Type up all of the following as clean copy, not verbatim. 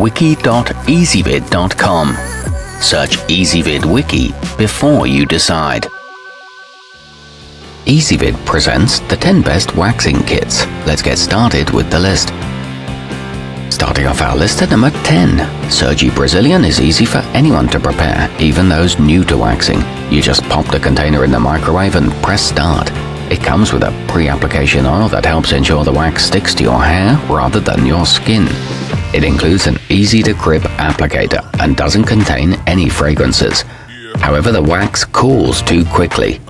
wiki.ezvid.com. Search Ezvid Wiki before you decide. Ezvid presents the 10 best waxing kits. Let's get started with the list. Starting off our list at number 10, Surgi Brazilian is easy for anyone to prepare, even those new to waxing. You just pop the container in the microwave and press start. It comes with a pre-application oil that helps ensure the wax sticks to your hair rather than your skin. It includes an easy-to-grip applicator and doesn't contain any fragrances. However, the wax cools too quickly.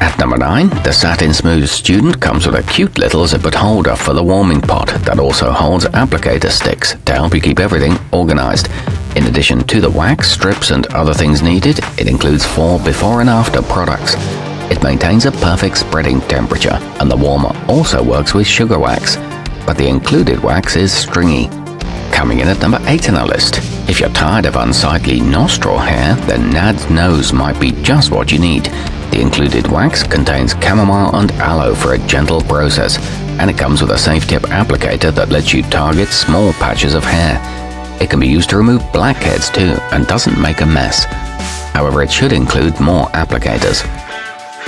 At number 9, the Satin Smooth Student comes with a cute little zippered holder for the warming pot that also holds applicator sticks to help you keep everything organized. In addition to the wax, strips and other things needed, it includes 4 before and after products. It maintains a perfect spreading temperature, and the warmer also works with sugar wax, but the included wax is stringy. Coming in at number 8 on our list, if you're tired of unsightly nostril hair, then Nad's Nose might be just what you need. The included wax contains chamomile and aloe for a gentle process, and it comes with a safe tip applicator that lets you target small patches of hair. It can be used to remove blackheads too, and doesn't make a mess. However, it should include more applicators.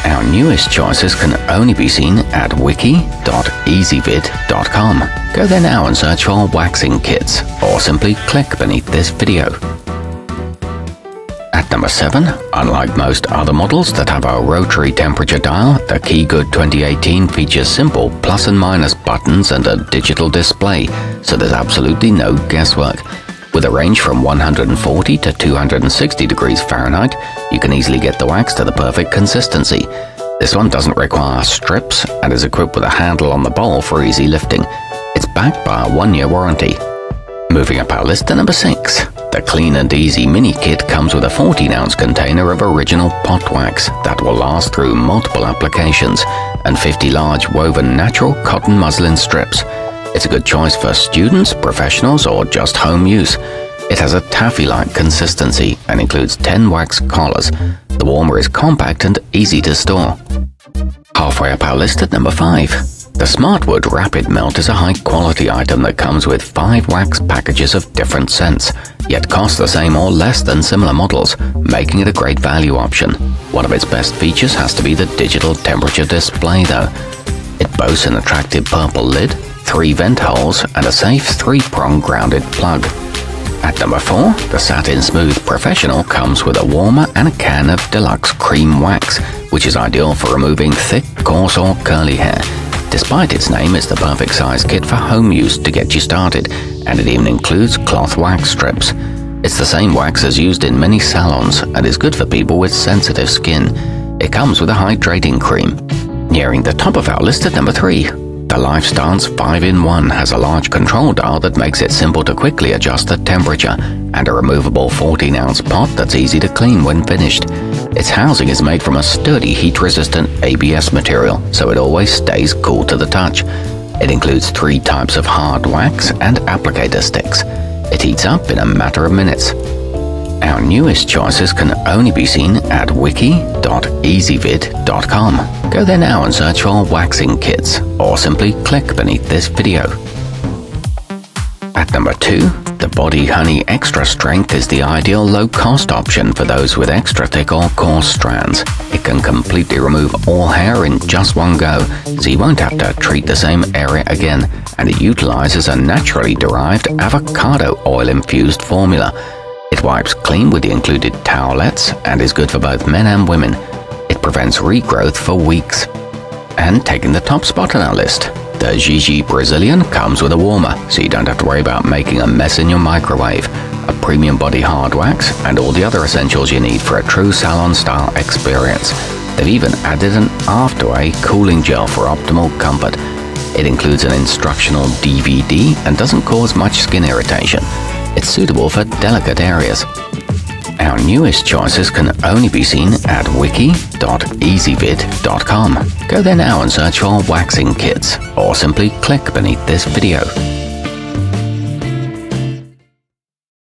Our newest choices can only be seen at wiki.ezvid.com. Go there now and search for waxing kits, or simply click beneath this video. At number 7, unlike most other models that have a rotary temperature dial, the Keegud 2018 features simple plus and minus buttons and a digital display, so there's absolutely no guesswork. With a range from 140 to 260 degrees Fahrenheit, you can easily get the wax to the perfect consistency. This one doesn't require strips and is equipped with a handle on the bowl for easy lifting. It's backed by a 1-year warranty. Moving up our list to number 6. The Clean and Easy Mini Kit comes with a 14-ounce container of original pot wax that will last through multiple applications, and 50 large woven natural cotton muslin strips. It's a good choice for students, professionals, or just home use. It has a taffy-like consistency and includes 10 wax collars. The warmer is compact and easy to store. Halfway up our list at number 5. The Smartwood Rapid Melt is a high-quality item that comes with 5 wax packages of different scents, yet costs the same or less than similar models, making it a great value option. One of its best features has to be the digital temperature display though. It boasts an attractive purple lid, 3 vent holes, and a safe 3-prong grounded plug. At number 4, the Satin Smooth Professional comes with a warmer and a can of deluxe cream wax, which is ideal for removing thick, coarse or curly hair. Despite its name, it's the perfect size kit for home use to get you started, and it even includes cloth wax strips. It's the same wax as used in many salons and is good for people with sensitive skin. It comes with a hydrating cream. Nearing the top of our list at number 3. The Lifestance 5-in-1 has a large control dial that makes it simple to quickly adjust the temperature, and a removable 14-ounce pot that's easy to clean when finished. Its housing is made from a sturdy heat-resistant ABS material, so it always stays cool to the touch. It includes 3 types of hard wax and applicator sticks. It heats up in a matter of minutes. Our newest choices can only be seen at wiki.ezvid.com. Go there now and search for waxing kits, or simply click beneath this video. At number 2, the bodyhonee Extra Strength is the ideal low-cost option for those with extra thick or coarse strands. It can completely remove all hair in just one go, so you won't have to treat the same area again, and it utilizes a naturally derived avocado oil-infused formula. It wipes clean with the included towelettes and is good for both men and women. It prevents regrowth for weeks. And taking the top spot on our list, the Gigi Brazilian comes with a warmer, so you don't have to worry about making a mess in your microwave, a premium body hard wax, and all the other essentials you need for a true salon-style experience. They've even added an afterway cooling gel for optimal comfort. It includes an instructional DVD and doesn't cause much skin irritation. It's suitable for delicate areas. Our newest choices can only be seen at wiki.ezvid.com. Go there now and search for waxing kits, or simply click beneath this video.